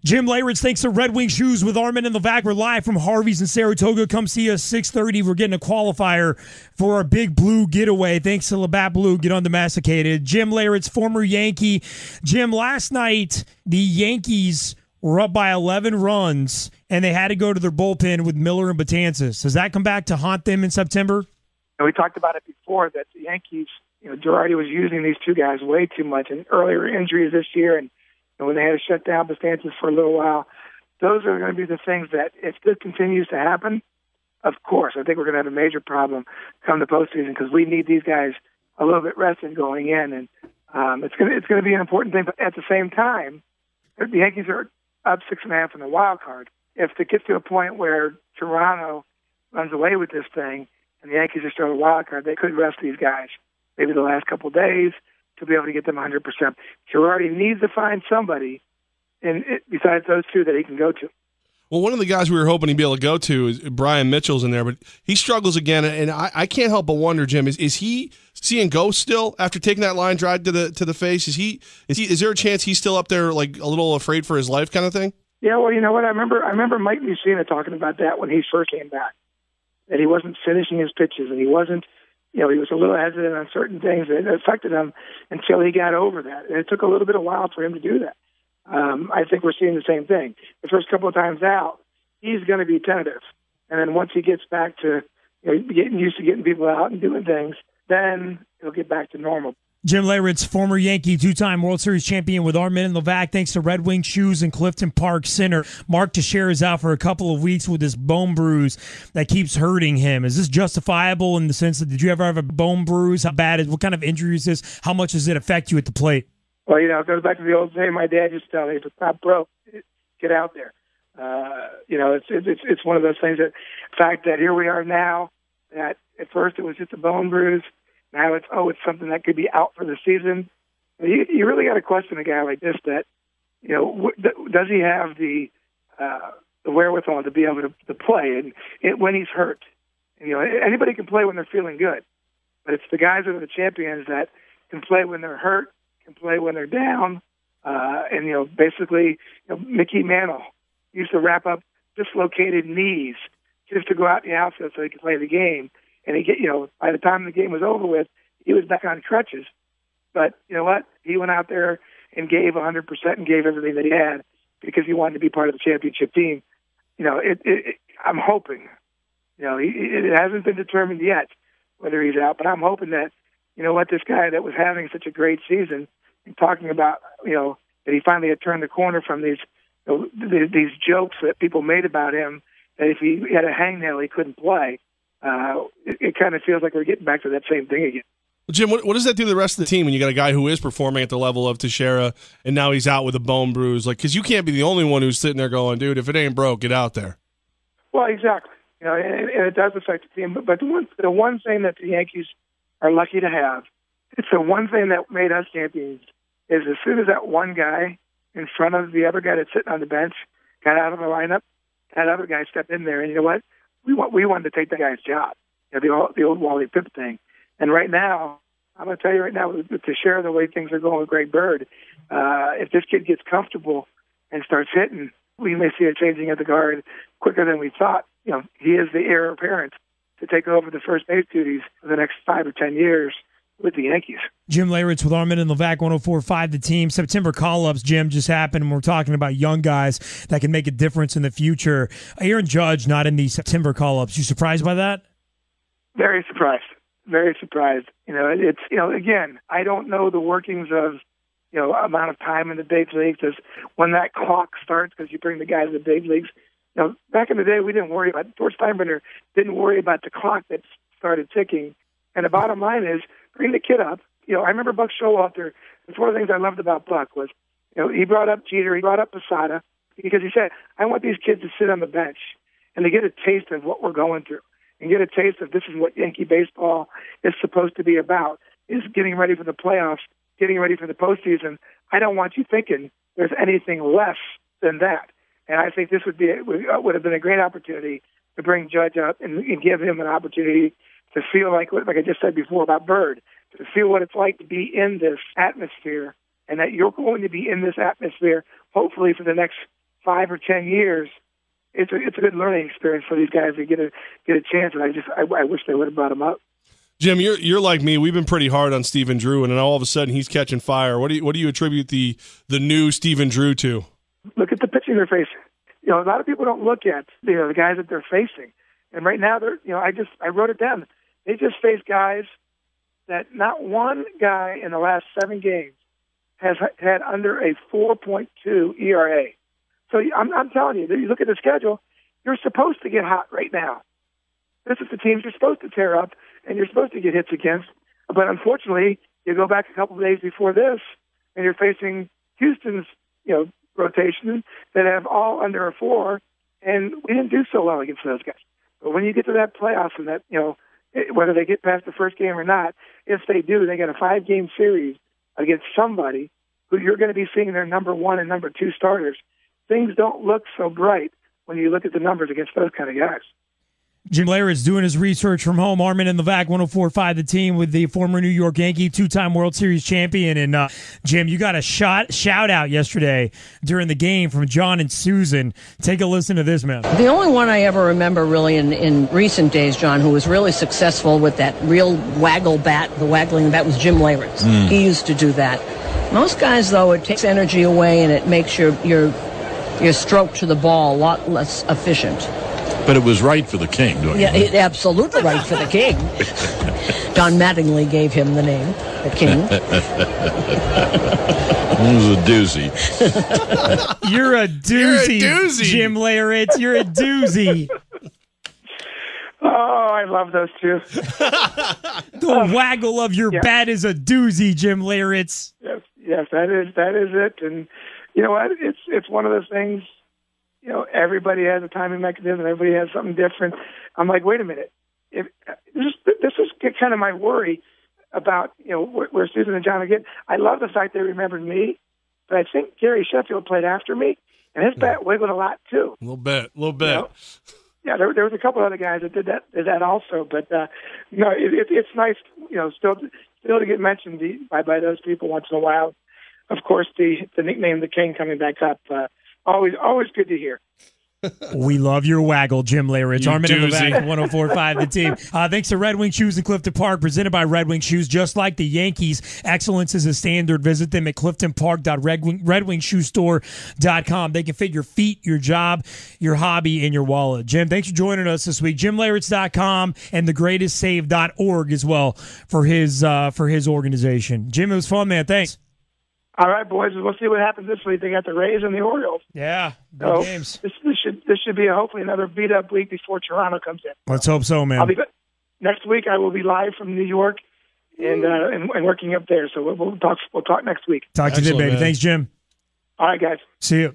Jim Leyritz, thanks to Red Wing Shoes with Armen and Levack. We're live from Harvey's in Saratoga. Come see us 6:30. We're getting a qualifier for our Big Blue getaway. Thanks to Labatt Blue. Get undomesticated. Jim Leyritz, former Yankee. Jim, last night the Yankees were up by 11 runs, and they had to go to their bullpen with Miller and Betances. Does that come back to haunt them in September? We talked about it before that the Yankees, Girardi was using these two guys way too much, and earlier injuries this year, and when they had to shut down Betances for a little while. Those are going to be the things that, if this continues to happen, of course, I think we're going to have a major problem come the postseason because we need these guys a little bit rested going in, and it's going to be an important thing. But at the same time, the Yankees are up 6.5 in the wild card. If it gets to a point where Toronto runs away with this thing and the Yankees are still a wild card, they could rest these guys maybe the last couple of days to be able to get them 100%. Girardi needs to find somebody besides those two that he can go to. Well, one of the guys we were hoping he'd be able to go to is Brian Mitchell's in there, but he struggles again, and I can't help but wonder, Jim, is he seeing ghosts still after taking that line drive to the face? Is there a chance he's still up there like a little afraid for his life kind of thing? Yeah, well, you know what? I remember Mike Mussina talking about that when he first came back, that he wasn't finishing his pitches, and he wasn't. He was a little hesitant on certain things that affected him until he got over that. And it took a little bit of while for him to do that. I think we're seeing the same thing. The first couple of times out, he's going to be tentative. And then once he gets back to getting used to getting people out and doing things, then he'll get back to normal. Jim Leyritz, former Yankee, two-time World Series champion with Armen and Levack, thanks to Red Wing Shoes and Clifton Park Center. Mark Teixeira is out for a couple of weeks with this bone bruise that keeps hurting him. Is this justifiable in the sense that did you ever have a bone bruise? How bad is what kind of injury is this? How much does it affect you at the plate? Well, it goes back to the old saying my dad used to tell me, if it's not broke, get out there. It's one of those things that, the fact that here we are now, that at first it was just a bone bruise. Now it's something that could be out for the season. You really got to question a guy like this that, does he have the wherewithal to be able to play and when he's hurt? And, anybody can play when they're feeling good, but it's the guys that are the champions that can play when they're hurt, can play when they're down. Basically, Mickey Mantle used to wrap up dislocated knees just to go out in the outfield so he could play the game. And by the time the game was over with, he was back on crutches. But you know what? He went out there and gave 100% and gave everything that he had because he wanted to be part of the championship team. I'm hoping. It hasn't been determined yet whether he's out, but I'm hoping that, this guy that was having such a great season and talking about, that he finally had turned the corner from these jokes that people made about him, that if he had a hangnail, he couldn't play. It kind of feels like we're getting back to that same thing again. Well, Jim, what does that do to the rest of the team when you got a guy who is performing at the level of Teixeira and now he's out with a bone bruise? Because you can't be the only one who's sitting there going, dude, if it ain't broke, get out there. Well, exactly. And it does affect the team. But the one thing that the Yankees are lucky to have, it's the one thing that made us champions, is as soon as that one guy in front of the other guy that's sitting on the bench got out of the lineup, that other guy stepped in there, and you know what? We wanted to take that guy's job, the old Wally Pipp thing. And right now, I'm going to tell you right now, to share the way things are going with Greg Bird, if this kid gets comfortable and starts hitting, we may see a changing of the guard quicker than we thought. He is the heir apparent to take over the first base duties for the next 5 or 10 years with the Yankees. Jim Leyritz with Armen and Levack, 104.5 The Team. September call-ups, Jim, just happened, and we're talking about young guys that can make a difference in the future. Aaron Judge not in the September call-ups. You surprised by that? Very surprised. Very surprised. Again, I don't know the workings of, amount of time in the big leagues, because when that clock starts, because you bring the guys to the big leagues, back in the day, we didn't worry about, George Steinbrenner didn't worry about the clock that started ticking. And the bottom line is, bring the kid up. I remember Buck Showalter. It's one of the things I loved about Buck was, he brought up Jeter, he brought up Posada, because he said, I want these kids to sit on the bench and to get a taste of what we're going through and get a taste of this is what Yankee baseball is supposed to be about, is getting ready for the playoffs, getting ready for the postseason. I don't want you thinking there's anything less than that. And I think this would have been a great opportunity to bring Judge up and give him an opportunity to feel like I just said before about Bird, to feel what it's like to be in this atmosphere, and that you're going to be in this atmosphere hopefully for the next 5 or 10 years, it's a good learning experience for these guys to get a chance. And I wish they would have brought him up. Jim, you're like me. We've been pretty hard on Stephen Drew, and then all of a sudden he's catching fire. What do you attribute the new Stephen Drew to? Look at the pitching they're facing. A lot of people don't look at the guys that they're facing, and right now they're I wrote it down. They just face guys that not one guy in the last 7 games has had under a 4.2 ERA. So I'm telling you, you look at the schedule, you're supposed to get hot right now. This is the teams you're supposed to tear up and you're supposed to get hits against. But unfortunately, you go back a couple of days before this, and you're facing Houston's rotation that have all under a 4, and we didn't do so well against those guys. But when you get to that playoffs and that whether they get past the first game or not, if they do, they got a 5-game series against somebody who you're going to be seeing their number 1 and number 2 starters. Things don't look so bright when you look at the numbers against those kind of guys. Jim Leyritz doing his research from home. Armen and Levack, 104.5 The Team, with the former New York Yankee, 2-time World Series champion. And Jim, you got a shout out yesterday during the game from John and Susan. Take a listen to this, man. The only one I ever remember really in recent days, John, who was really successful with that real waggling bat, was Jim Leyritz. He used to do that. Most guys, though, it takes energy away and it makes your stroke to the ball a lot less efficient. But it was right for the king, don't you? Yeah, absolutely right for the king. Don Mattingly gave him the name, the king. It was a doozy. You're a doozy, Jim Leyritz. You're a doozy. Oh, I love those two. The waggle of your bat is a doozy, Jim Leyritz. Yes, that is it. And you know what? It's one of those things. Everybody has a timing mechanism. Everybody has something different. I'm like, wait a minute. This is kind of my worry about where Susan and John are getting. I love the fact they remembered me, but I think Gary Sheffield played after me, and his bat wiggled a lot too. A little bit. Yeah, there was a couple other guys that did that also. But it's nice, still to get mentioned by those people once in a while. Of course, the nickname the King coming back up. Always good to hear. We love your waggle, Jim Leyritz. Armen and Levack, 104.5 The Team. Thanks to Red Wing Shoes in Clifton Park, presented by Red Wing Shoes. Just like the Yankees, excellence is a standard. Visit them at cliftonpark.redwingshoestore.com. They can fit your feet, your job, your hobby, and your wallet. Jim, thanks for joining us this week. JimLeyritz.com and thegreatestsave.org as well for his organization. Jim, it was fun, man. Thanks. All right, boys. We'll see what happens this week. They got the Rays and the Orioles. Yeah, big games. This should be hopefully another beat-up week before Toronto comes in. Let's hope so, man. Next week I will be live from New York and working up there. So we'll talk next week. Talk to you then, baby. Man. Thanks, Jim. All right, guys. See you.